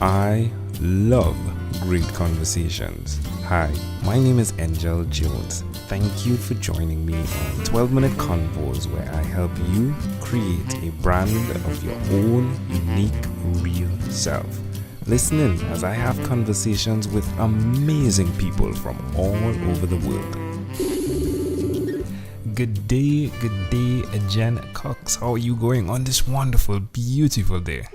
I love great conversations. Hi, my name is Angel Jones. Thank you for joining me on 12-minute convos where I help you create a brand of your own unique, real self. Listen in as I have conversations with amazing people from all over the world. Good day, Jen Cox. How are you going on this wonderful, beautiful day?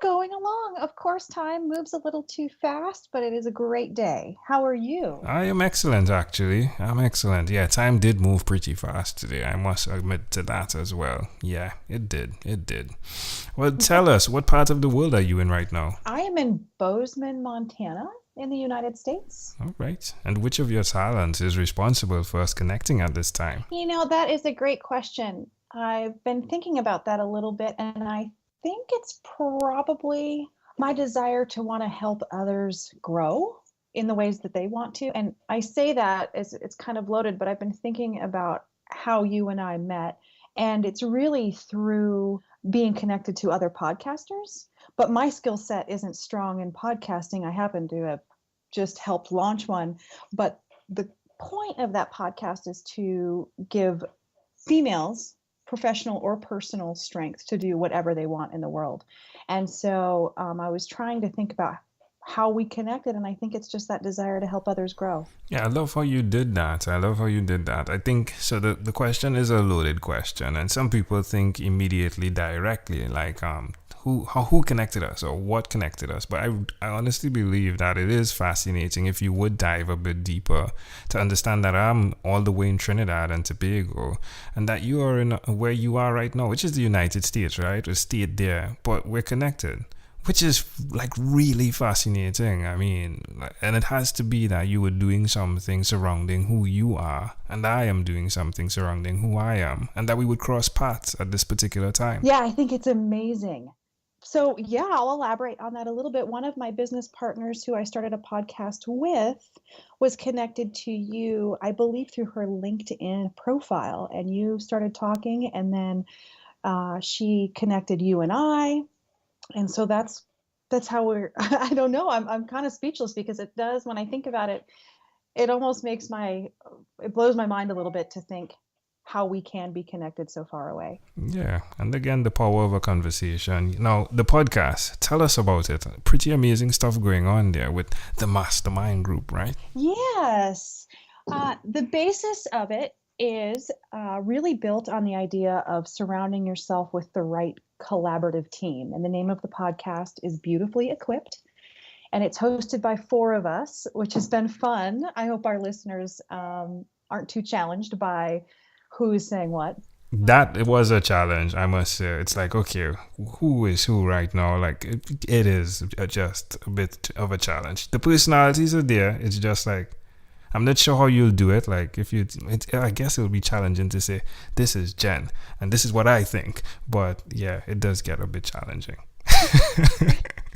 Going along. Of course, time moves a little too fast, but it is a great day. How are you? I am excellent, actually. I'm excellent. Yeah, time did move pretty fast today. I must admit to that as well. Yeah, it did. It did. Well, tell us, what part of the world are you in right now? I am in Bozeman, Montana, in the United States. All right. And which of your talents is responsible for us connecting at this time? That is a great question. I've been thinking about that a little bit, and I think it's probably my desire to want to help others grow in the ways that they want to. And I say that as it's kind of loaded, but I've been thinking about how you and I met, and it's really through being connected to other podcasters. But my skill set isn't strong in podcasting. I happen to have just helped launch one, but the point of that podcast is to give females professional or personal strength to do whatever they want in the world. And so I was trying to think about how we connected, and I think it's just that desire to help others grow. Yeah, I love how you did that. I think so. The question is a loaded question, and some people think immediately, directly, like who connected us or what connected us. But I honestly believe that it is fascinating if you would dive a bit deeper to understand that I'm all the way in Trinidad and Tobago, and that you are in where you are right now, which is the United States, right? A state there, but we're connected, which is like really fascinating. I mean, and it has to be that you were doing something surrounding who you are, and I am doing something surrounding who I am, and that we would cross paths at this particular time. Yeah, I think it's amazing. So, yeah, I'll elaborate on that a little bit. One of my business partners who I started a podcast with was connected to you, I believe, through her LinkedIn profile. And you started talking, and then she connected you and I. And so that's how we're I don't know, I'm kind of speechless because it does, when I think about it, it almost it blows my mind a little bit to think how we can be connected so far away. Yeah, and again, the power of a conversation. Now, the podcast, tell us about it. Pretty amazing stuff going on there with the mastermind group, right? Yes. The basis of it is really built on the idea of surrounding yourself with the right collaborative team. And the name of the podcast is Beautifully Equipped. And it's hosted by four of us, which has been fun. I hope our listeners aren't too challenged by who is saying what. That it was a challenge, I must say. It's like, okay, who is who right now? Like, it is just a bit of a challenge. The personalities are there. It's just like, I'm not sure how you'll do it. Like, I guess it'll be challenging to say, this is Jen, and this is what I think. But yeah, it does get a bit challenging.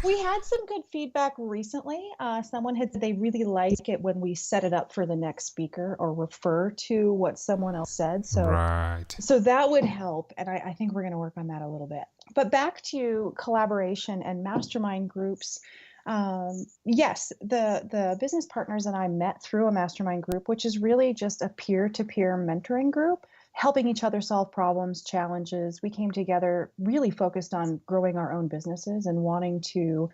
We had some good feedback recently. Someone had said they really like it when we set it up for the next speaker or refer to what someone else said. Right. So that would help. And I think we're going to work on that a little bit. But back to collaboration and mastermind groups. Yes, the business partners and I met through a mastermind group, which is really just a peer-to-peer mentoring group, helping each other solve problems, challenges. We came together really focused on growing our own businesses and wanting to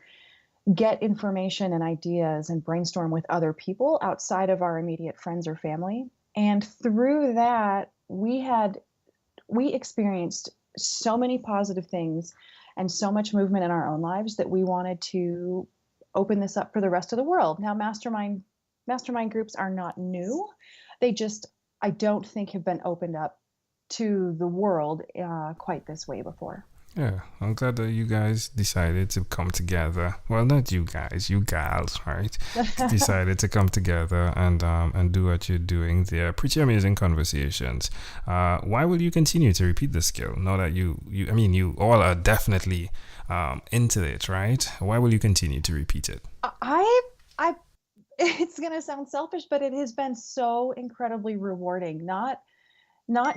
get information and ideas and brainstorm with other people outside of our immediate friends or family. And through that, we experienced so many positive things and so much movement in our own lives that we wanted to open this up for the rest of the world. Now, mastermind groups are not new. They just, I don't think, have been opened up to the world quite this way before. Yeah, I'm glad that you guys decided to come together. Well, not you guys, you gals, right? Decided to come together and do what you're doing. They're pretty amazing conversations. Why will you continue to repeat the skill now that you all are definitely into it, right? Why will you continue to repeat it? I it's going to sound selfish, but it has been so incredibly rewarding. Not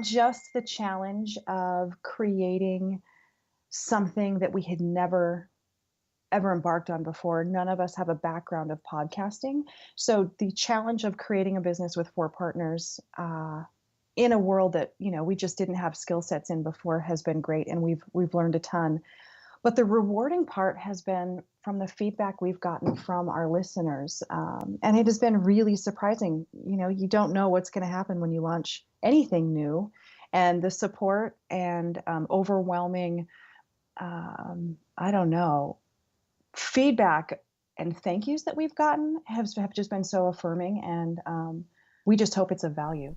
just the challenge of creating something that we had never ever embarked on before. None of us have a background of podcasting. So the challenge of creating a business with 4 partners in a world that, we just didn't have skill sets in before has been great. And we've learned a ton. But the rewarding part has been from the feedback we've gotten from our listeners. And it has been really surprising. You don't know what's going to happen when you launch anything new. And the support and overwhelming, I don't know, feedback and thank yous that we've gotten have just been so affirming. And we just hope it's of value.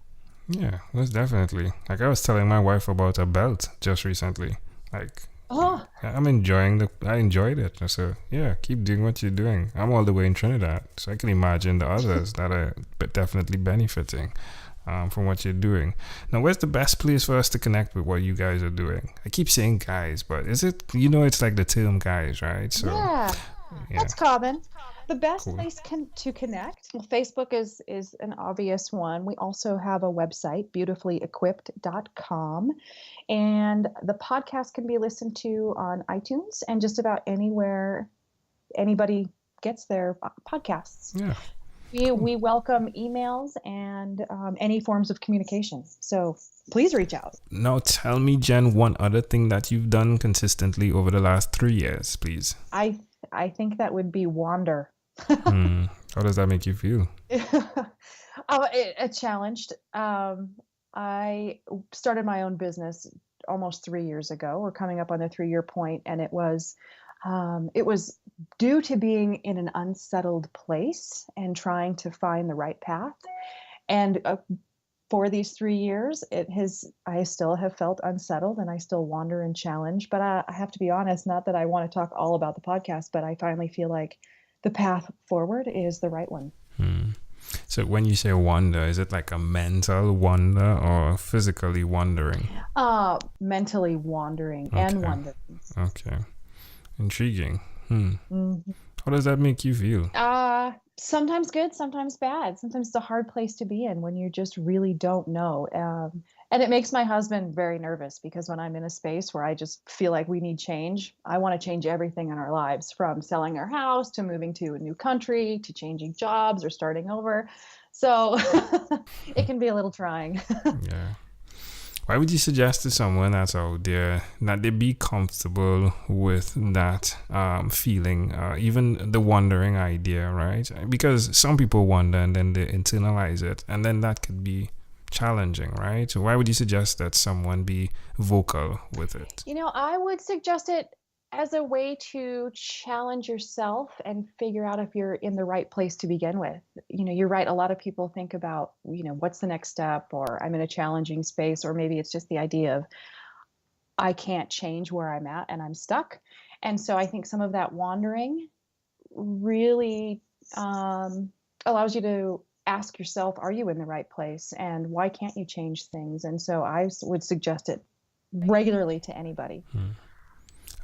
Yeah, most definitely. Like I was telling my wife about a belt just recently. Like, I enjoyed it. So yeah, keep doing what you're doing. I'm all the way in Trinidad, so I can imagine the others that are definitely benefiting from what you're doing. Now, where's the best place for us to connect with what you guys are doing? I keep saying guys, but is it, it's like the term guys, right? So yeah. That's common. The best Cool. place to connect. Well, Facebook is an obvious one. We also have a website, beautifullyequipped.com. And the podcast can be listened to on iTunes and just about anywhere anybody gets their podcasts. Yeah. We welcome emails and any forms of communication. So please reach out. Now tell me, Jen, one other thing that you've done consistently over the last 3 years, please. I think that would be wander. How does that make you feel? It challenged. I started my own business almost 3 years ago. We're coming up on the 3-year point, and it was due to being in an unsettled place and trying to find the right path. And for these 3 years, I still have felt unsettled and I still wander and challenge. But I have to be honest, not that I want to talk all about the podcast, but I finally feel like the path forward is the right one. So when you say wander, is it like a mental wander or physically wandering? Mentally wandering and wandering. Okay. Intriguing. Mm-hmm. How does that make you feel? Sometimes good, sometimes bad. Sometimes it's a hard place to be in when you just really don't know. And it makes my husband very nervous because when I'm in a space where I just feel like we need change, I want to change everything in our lives, from selling our house to moving to a new country to changing jobs or starting over. So it can be a little trying. Yeah. Why would you suggest to someone that's out there that they be comfortable with that feeling, even the wandering idea, right? Because some people wonder and then they internalize it, and then that could be challenging, right? So why would you suggest that someone be vocal with it? I would suggest it as a way to challenge yourself and figure out if you're in the right place to begin with. You're right. A lot of people think about, what's the next step, or I'm in a challenging space, or maybe it's just the idea of I can't change where I'm at and I'm stuck. And so I think some of that wandering really allows you to ask yourself, are you in the right place? And why can't you change things? And so I would suggest it regularly to anybody.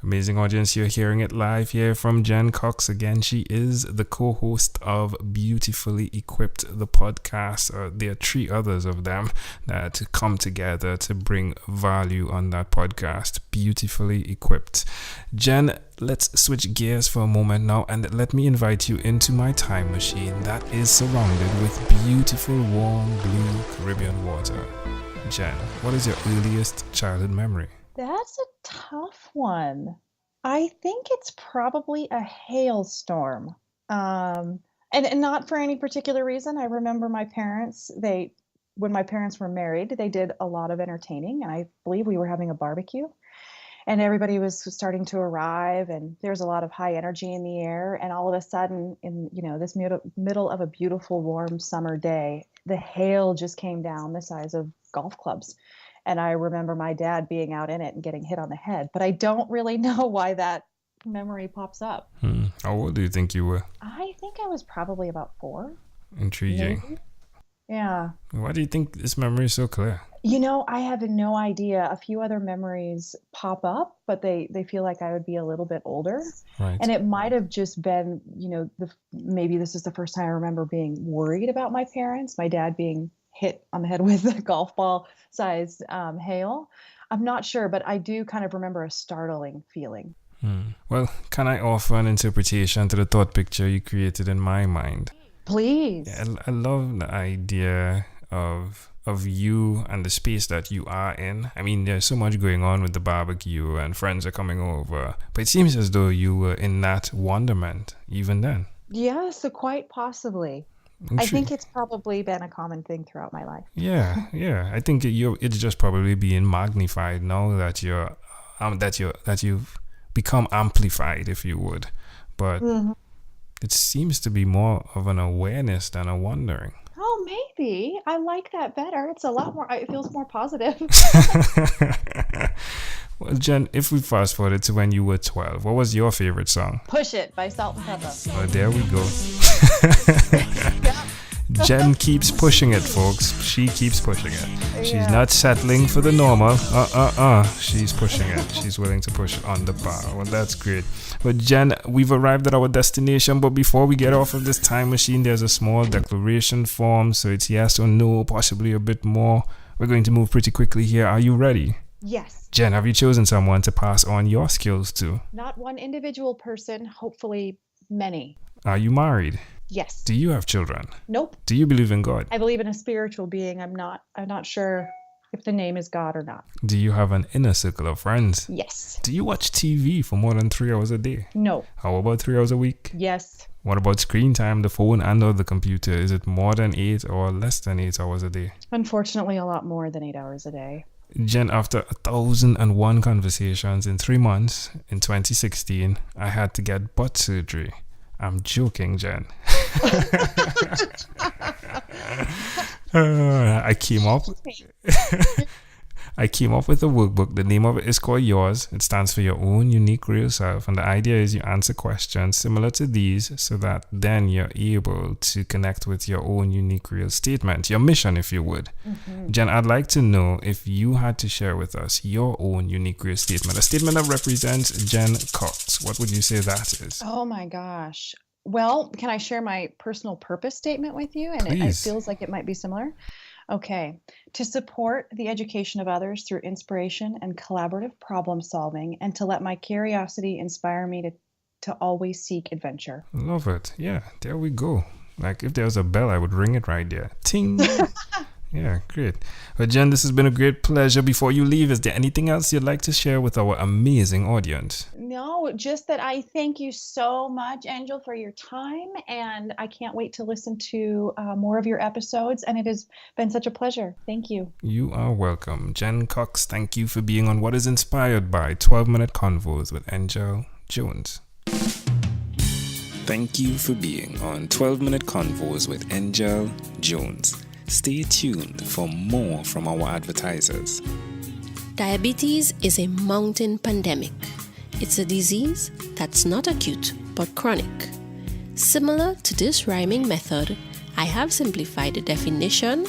Amazing audience, you're hearing it live here from Jen Cox again. She is the co-host of Beautifully Equipped, the podcast. There are 3 others of them that come together to bring value on that podcast, Beautifully Equipped. Jen, let's switch gears for a moment now and let me invite you into my time machine that is surrounded with beautiful, warm, blue Caribbean water. Jen, what is your earliest childhood memory? That's a tough one. I think it's probably a hailstorm. And not for any particular reason. I remember my parents, when my parents were married, they did a lot of entertaining, and I believe we were having a barbecue. And everybody was starting to arrive, and there's a lot of high energy in the air. And all of a sudden, in this middle of a beautiful, warm summer day, the hail just came down the size of golf clubs. And I remember my dad being out in it and getting hit on the head. But I don't really know why that memory pops up. How old do you think you were? I think I was probably about 4. Intriguing. Maybe. Yeah. Why do you think this memory is so clear? I have no idea. A few other memories pop up, but they feel like I would be a little bit older. Right. And it might have just been, maybe this is the first time I remember being worried about my parents, my dad being hit on the head with a golf ball sized hail. I'm not sure, but I do kind of remember a startling feeling. Well, can I offer an interpretation to the thought picture you created in my mind? Please. Yeah, I love the idea of you and the space that you are in. I mean, there's so much going on with the barbecue and friends are coming over, but it seems as though you were in that wonderment even then. Yeah, so quite possibly. I think it's probably been a common thing throughout my life. Yeah. I think it's just probably being magnified now that you've become amplified, if you would. But it seems to be more of an awareness than a wondering. Oh, maybe. I like that better. It's a lot more, it feels more positive. Well, Jen, if we fast forward to when you were 12, what was your favorite song? Push It by Salt and Pepper. Oh, there we go. Jen keeps pushing it, folks. She keeps pushing it. She's not settling for the normal. She's pushing it. She's willing to push on the bar. Well, that's great. But Jen, we've arrived at our destination. But before we get off of this time machine, there's a small declaration form. So it's yes or no, possibly a bit more. We're going to move pretty quickly here. Are you ready? Yes. Jen, have you chosen someone to pass on your skills to? Not one individual person, hopefully many. Are you married? Yes. Do you have children? Nope. Do you believe in God? I believe in a spiritual being. I'm not sure if the name is God or not. Do you have an inner circle of friends? Yes. Do you watch TV for more than 3 hours a day? No. How about 3 hours a week? Yes. What about screen time, the phone and or the computer? Is it more than 8 or less than 8 hours a day? Unfortunately, a lot more than 8 hours a day. Jen, after 1,001 conversations in 3 months, in 2016, I had to get butt surgery. I'm joking, Jen. I came up with a workbook. The name of it is called Yours. It stands for Your Own Unique Real Self. And the idea is you answer questions similar to these so that then you're able to connect with your own unique real statement, your mission, if you would. Jen, I'd like to know if you had to share with us your own unique real statement, a statement that represents Jen Cox. What would you say that is? Oh my gosh. Well, can I share my personal purpose statement with you? And it feels like it might be similar. Okay. To support the education of others through inspiration and collaborative problem solving, and to let my curiosity inspire me to always seek adventure. Love it. Yeah, there we go. Like if there was a bell, I would ring it right there. Ting. Yeah, great. Well, Jen, this has been a great pleasure. Before you leave, is there anything else you'd like to share with our amazing audience? No, just that I thank you so much, Angel, for your time. And I can't wait to listen to more of your episodes. And it has been such a pleasure. Thank you. You are welcome. Jen Cox, thank you for being on what is inspired by 12-Minute Convos with Angel Jones. Thank you for being on 12-Minute Convos with Angel Jones. Stay tuned for more from our advertisers. Diabetes is a mountain pandemic. It's a disease that's not acute but chronic. Similar to this rhyming method, I have simplified the definition,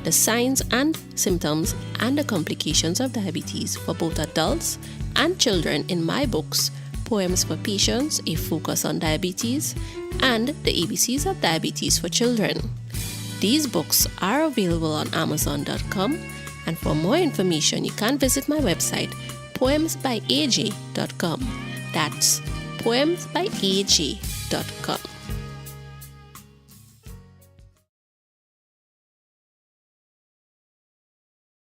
the signs and symptoms, and the complications of diabetes for both adults and children in my books, Poems for Patients, A Focus on Diabetes, and The ABCs of Diabetes for Children. These books are available on Amazon.com, and for more information, you can visit my website, poemsbyaj.com. That's poemsbyaj.com.